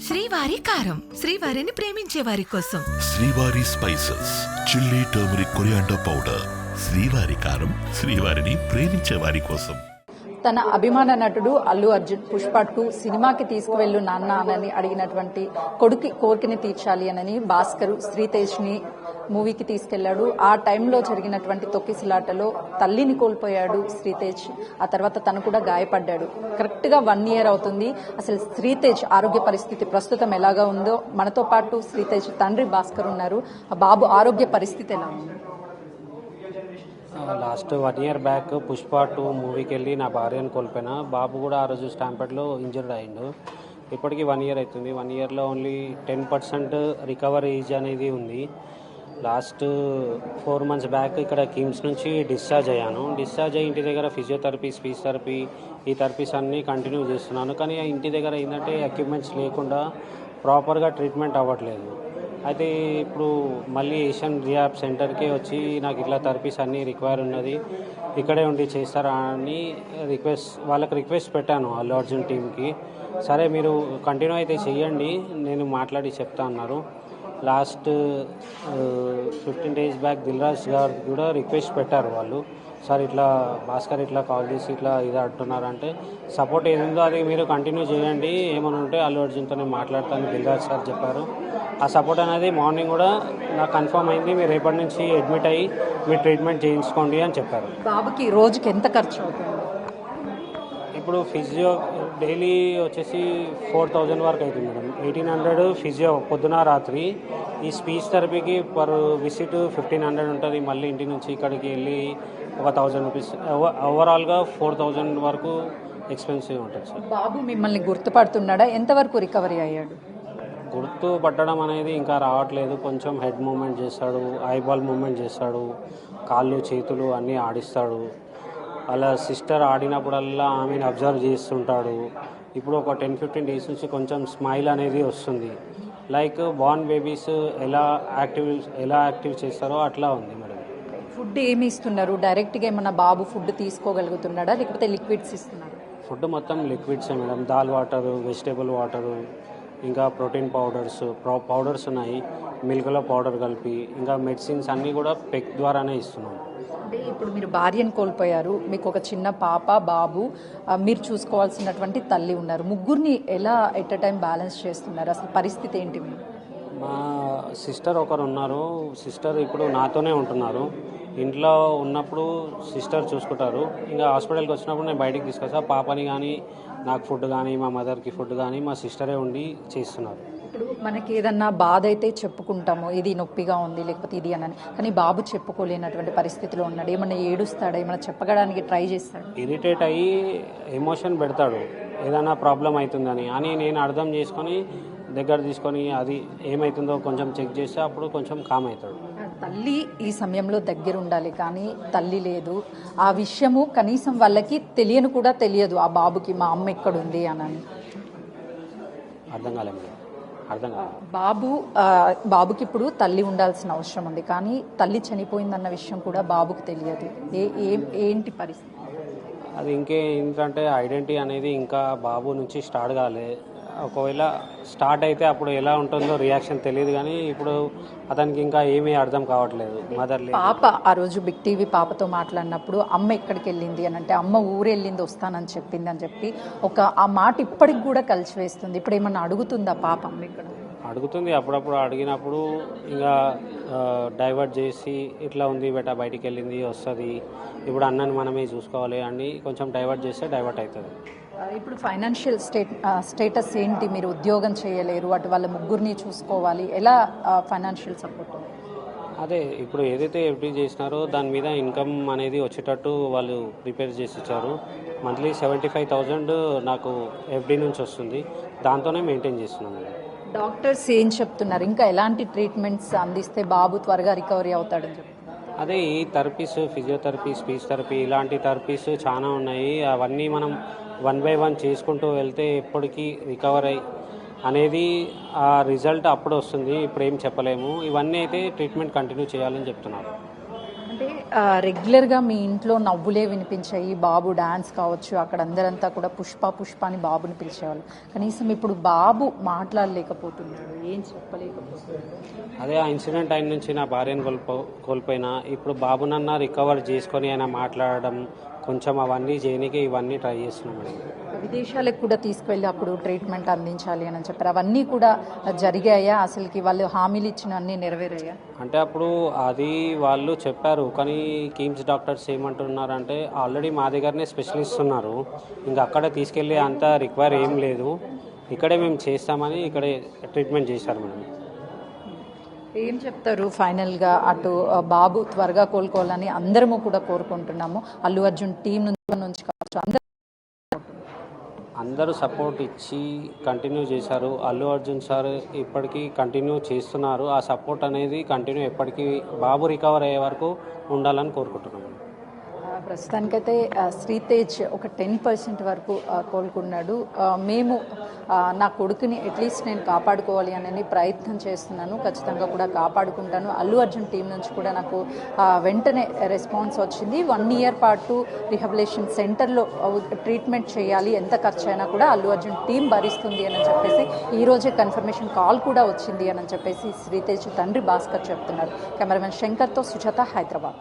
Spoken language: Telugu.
శ్రీవారి కారం, శ్రీవారిని ప్రేమించే వారి కోసం. శ్రీవారి spices, chilli, turmeric, coriander powder. శ్రీవారి కారం, శ్రీవారిని ప్రేమించే వారి కోసం. తన అభిమాన నటుడు అల్లు అర్జున్ పుష్ప 2 సినిమాకి తీసుకువెళ్ళు నాన్న అని అడిగినటువంటి కొడుకు కోరికని తీర్చాలి అని భాస్కర్ శ్రీతేజ్ ని మూవీకి తీసుకెళ్లాడు. ఆ టైంలో జరిగినటువంటి తొక్కిసలాటలో తల్లిని కోల్పోయాడు శ్రీతేజ్. ఆ తర్వాత తను కూడా గాయపడ్డాడు. కరెక్ట్ గా 1 year అవుతుంది. అసలు శ్రీతేజ్ ఆరోగ్య పరిస్థితి ప్రస్తుతం ఎలాగా ఉందో, మనతో పాటు శ్రీతేజ్ తండ్రి భాస్కర్ ఉన్నారు. ఆ బాబు ఆరోగ్య పరిస్థితి ఎలా ఉంది? లాస్ట్ 1 year బ్యాక్ పుష్ప 2 మూవీకి వెళ్ళి నా భార్యను కోల్పోయినా. బాబు కూడా ఆ రోజు స్టాంపెడ్లో ఇంజర్డ్ అయిండు. ఇప్పటికీ 1 year అవుతుంది. 1 yearలో ఓన్లీ 10% రికవరీ ఏజ్ అనేది ఉంది. లాస్ట్ 4 months బ్యాక్ ఇక్కడ కిమ్స్ నుంచి డిశ్చార్జ్ అయ్యాను. డిశ్చార్జ్ అయ్యి ఇంటి దగ్గర ఫిజియోథెరపీ, స్పీచ్ థెరపీ, ఈ థెరపీస్ అన్నీ కంటిన్యూ చేస్తున్నాను. కానీ ఇంటి దగ్గర ఏంటంటే ఎక్విప్మెంట్స్ లేకుండా ప్రాపర్గా ట్రీట్మెంట్ అవ్వట్లేదు. అయితే ఇప్పుడు మళ్ళీ ఏషియన్ రిహాబ్ సెంటర్కి వచ్చి నాకు ఇట్లా థెరపీస్ అన్నీ రిక్వైర్ ఉన్నది, ఇక్కడే ఉండి చేస్తారా అని వాళ్ళకి రిక్వెస్ట్ పెట్టాను అల్లు అర్జున్ టీంకి. సరే మీరు కంటిన్యూ అయితే చెయ్యండి, నేను మాట్లాడి చెప్తా అన్నారు. Last 15 days back Dil Raju గారు కూడా రిక్వెస్ట్ పెట్టారు వాళ్ళు. సార్ ఇట్లా భాస్కర్ ఇట్లా కాల్ చేసి ఇట్లా ఇది అంటున్నారంటే సపోర్ట్ ఏది ఉందో అది మీరు కంటిన్యూ చేయండి, ఏమైనా ఉంటే అల్లు అర్జున్తో నేను మాట్లాడతాను దిల్ రాజు సార్ చెప్పారు. ఆ సపోర్ట్ అనేది మార్నింగ్ కూడా నాకు కన్ఫర్మ్ అయింది. మీరు రేపటి నుంచి అడ్మిట్ అయ్యి మీరు ట్రీట్మెంట్ చేయించుకోండి అని చెప్పారు. బాబుకి రోజుకి ఎంత ఖర్చు అవుతుంది? ఇప్పుడు ఫిజియో డైలీ వచ్చేసి 4000 వరకు అవుతుంది మేడం. 1800 ఫిజియో పొద్దున రాత్రి. ఈ స్పీచ్ థెరపీకి పర్ విజిట్ 1500 ఉంటుంది. మళ్ళీ ఇంటి నుంచి ఇక్కడికి వెళ్ళి ఒక 1000 రూపీస్. ఓవరాల్గా 4000 వరకు ఎక్స్పెన్సివ్ ఉంటుంది సార్. బాబు మిమ్మల్ని గుర్తుపడుతున్నాడా? ఎంతవరకు రికవరీ అయ్యాడు? గుర్తు పట్టడం అనేది ఇంకా రావట్లేదు. కొంచెం హెడ్ మూమెంట్ చేస్తాడు, ఐబాల్ మూమెంట్ చేస్తాడు, కాళ్ళు చేతులు అన్నీ ఆడిస్తాడు. అలా సిస్టర్ ఆడినప్పుడల్లా ఆమెను అబ్జర్వ్ చేస్తుంటాడు. ఇప్పుడు ఒక 10-15 days నుంచి కొంచెం స్మైల్ అనేది వస్తుంది. లైక్ బార్న్ బేబీస్ ఎలా యాక్టివ్ చేస్తారో అట్లా ఉంది మేడం. ఫుడ్ ఏమి ఇస్తున్నారు? డైరెక్ట్గా ఏమన్నా బాబు ఫుడ్ తీసుకోగలుగుతున్నాడా లేకపోతే లిక్విడ్స్ ఇస్తున్నారు? ఫుడ్ మొత్తం లిక్విడ్సే మేడం. దాల్ వాటరు, వెజిటేబుల్ వాటరు, ఇంకా ప్రోటీన్ పౌడర్స్ ఉన్నాయి, మిల్క్లో పౌడర్ కలిపి, ఇంకా మెడిసిన్స్ అన్నీ కూడా పెక్ ద్వారానే ఇస్తున్నాం. అంటే ఇప్పుడు మీరు భార్యను కోల్పోయారు, మీకు ఒక చిన్న పాప, బాబు, మీరు చూసుకోవాల్సినటువంటి తల్లి ఉన్నారు. ముగ్గురిని ఎలా ఎట్ ఎ టైం బ్యాలెన్స్ చేస్తున్నారు? అసలు పరిస్థితి ఏంటి? మా సిస్టర్ ఒకరు ఉన్నారు. సిస్టర్ ఇప్పుడు నాతోనే ఉంటున్నారు. ఇంట్లో ఉన్నప్పుడు సిస్టర్ చూసుకుంటారు. ఇంకా హాస్పిటల్కి వచ్చినప్పుడు నేను బయటికి తీసుకొస్తా. పాపని కానీ, నాకు ఫుడ్ కానీ, మా మదర్కి ఫుడ్ కానీ మా సిస్టరే ఉండి చేస్తున్నారు. ఇప్పుడు మనకి ఏదన్నా బాధ అయితే చెప్పుకుంటాము, ఇది నొప్పిగా ఉంది లేకపోతే ఇది అని. కానీ బాబు చెప్పుకోలేనటువంటి పరిస్థితిలో ఉన్నాడు. ఏమన్నా ఏడుస్తాడా? ఏమన్నా చెప్పడానికి ట్రై చేస్తాడు? ఇరిటేట్ అయ్యి ఎమోషన్ పెడతాడు ఏదైనా ప్రాబ్లం అవుతుందని. అని నేను అర్థం చేసుకొని దగ్గర తీసుకొని అది ఏమవుతుందో కొంచెం చెక్ చేస్తే అప్పుడు కొంచెం కామ్ అవుతాడు. తల్లి ఈ సమయంలో దగ్గర ఉండాలి, కానీ తల్లి లేదు. ఆ విషయము కనీసం వాళ్ళకి తెలియను కూడా తెలియదు ఆ బాబుకి, మా అమ్మ ఎక్కడుంది అని. అర్థం కాలేదు. బాబుకి ఇప్పుడు తల్లి ఉండాల్సిన అవసరం ఉంది, కానీ తల్లి చనిపోయిందన్న విషయం కూడా బాబుకి తెలియదు. ఏంటి పరిస్థితి? అది ఏంటంటే ఐడెంటిటీ అనేది ఇంకా బాబు నుంచి స్టార్ట్ కాలే. ఒకవేళ స్టార్ట్ అయితే అప్పుడు ఎలా ఉంటుందో రియాక్షన్ తెలియదు, కానీ ఇప్పుడు అతనికి ఇంకా ఏమీ అర్థం కావట్లేదు. మదర్ పాప ఆ రోజు బిగ్ టీవీ పాపతో మాట్లాడినప్పుడు అమ్మ ఎక్కడికి వెళ్ళింది అని అంటే, అమ్మ ఊరు వెళ్ళింది వస్తానని చెప్పింది అని చెప్పి ఆ మాట ఇప్పటికి కూడా కలిసి వేస్తుంది. ఇప్పుడు ఏమన్నా అడుగుతుందా పాప? అమ్మ ఇక్కడ అడుగుతుంది. అప్పుడప్పుడు అడిగినప్పుడు ఇంకా డైవర్ట్ చేసి ఇట్లా ఉంది బేటా, బయటికి వెళ్ళింది వస్తుంది, ఇప్పుడు అన్నని మనమే చూసుకోవాలి అని కొంచెం డైవర్ట్ చేస్తే డైవర్ట్ అవుతుంది. ఇప్పుడు ఫైనాన్షియల్ స్టేటస్ ఏంటి? మీరు ఉద్యోగం చేయలేరు, అటు వాళ్ళ ముగ్గురిని చూసుకోవాలి, ఎలా ఫైనాన్షియల్ సపోర్ట్? అదే ఇప్పుడు ఏదైతే ఎఫ్డీ చేసినారో దాని మీద ఇన్కమ్ అనేది వచ్చేటట్టు వాళ్ళు ప్రిపేర్ చేసి ఇచ్చారు. మంత్లీ 75,000 నాకు ఎఫ్డీ నుంచి వస్తుంది, దాంతోనే మెయింటైన్ చేస్తున్నాను. డాక్టర్స్ ఏం చెప్తున్నారు? ఇంకా ఎలాంటి ట్రీట్మెంట్స్ అందిస్తే బాబు త్వరగా రికవరీ అవుతాడని చెప్పి? అదే ఈ థెరపీస్, ఫిజియోథెరపీ, స్పీచ్ థెరపీ ఇలాంటి థెరపీస్ చాలా ఉన్నాయి. అవన్నీ మనం 1 by 1 చేసుకుంటూ వెళ్తే ఎప్పటికీ రికవర్ అయ్యి అనేది ఆ రిజల్ట్ అప్పుడు వస్తుంది. ఇప్పుడు ఏం చెప్పలేము. ఇవన్నీ అయితే ట్రీట్మెంట్ కంటిన్యూ చేయాలని చెప్తున్నారు. అంటే రెగ్యులర్గా మీ ఇంట్లో నవ్వులే వినిపించాయి, బాబు డాన్స్ కావచ్చు, అక్కడ అందరంతా కూడా పుష్ప పుష్ప అని బాబుని పిలిచేవాళ్ళు. కనీసం ఇప్పుడు బాబు మాట్లాడలేకపోతున్నాడు, ఏం చెప్పలేకపోతున్నాడు. అదే ఆ ఇన్సిడెంట్ అయిన నుంచి నా భార్యను కోల్పోయినా ఇప్పుడు బాబునన్నా రికవర్ చేసుకొని ఆయన మాట్లాడడం కొంచెం అవన్నీ చేయడానికి ఇవన్నీ ట్రై చేస్తున్నాం మేడం. విదేశాలకు కూడా తీసుకువెళ్ళి అప్పుడు ట్రీట్మెంట్ అందించాలి అని చెప్పారు. అవన్నీ కూడా జరిగాయా? అసలుకి వాళ్ళు హామీలు ఇచ్చిన అన్నీ నెరవేరాయా? అంటే అప్పుడు అది వాళ్ళు చెప్పారు, కానీ కిమ్స్ డాక్టర్స్ ఏమంటున్నారంటే ఆల్రెడీ మా దగ్గరనే స్పెషలిస్ట్ ఉన్నారు, ఇంకా అక్కడ తీసుకెళ్ళి అంత రిక్వైర్ ఏం లేదు, ఇక్కడే మేము చేస్తామని ఇక్కడే ట్రీట్మెంట్ చేశారు మేడం. ఏం చెప్తారు ఫైనల్గా? అటు బాబు త్వరగా కోలుకోవాలని అందరము కూడా కోరుకుంటున్నాము. అల్లు అర్జున్ టీం నుంచి కావచ్చు అందరూ సపోర్ట్ ఇచ్చి కంటిన్యూ చేశారు. అల్లు అర్జున్ సార్ ఇప్పటికీ కంటిన్యూ చేస్తున్నారు. ఆ సపోర్ట్ అనేది కంటిన్యూ ఎప్పటికీ బాబు రికవర్ అయ్యే వరకు ఉండాలని కోరుకుంటున్నాము. ప్రస్తుతానికైతే శ్రీతేజ్ ఒక 10% వరకు కోలుకున్నాడు. మేము నా కొడుకుని అట్లీస్ట్ నేను కాపాడుకోవాలి అని ప్రయత్నం చేస్తున్నాను, ఖచ్చితంగా కూడా కాపాడుకుంటాను. అల్లు అర్జున్ టీం నుంచి కూడా నాకు వెంటనే రెస్పాన్స్ వచ్చింది. 1 ఇయర్ పాటు రిహాబిలిటేషన్ సెంటర్లో ట్రీట్మెంట్ చేయాలి, ఎంత ఖర్చు అయినా కూడా అల్లు అర్జున్ టీం భరిస్తుంది అని చెప్పేసి ఈరోజే కన్ఫర్మేషన్ కాల్ కూడా వచ్చింది అని చెప్పేసి శ్రీతేజ్ తండ్రి భాస్కర్ చెప్తున్నారు. కెమెరామెన్ శంకర్తో సుజాత, హైదరాబాద్.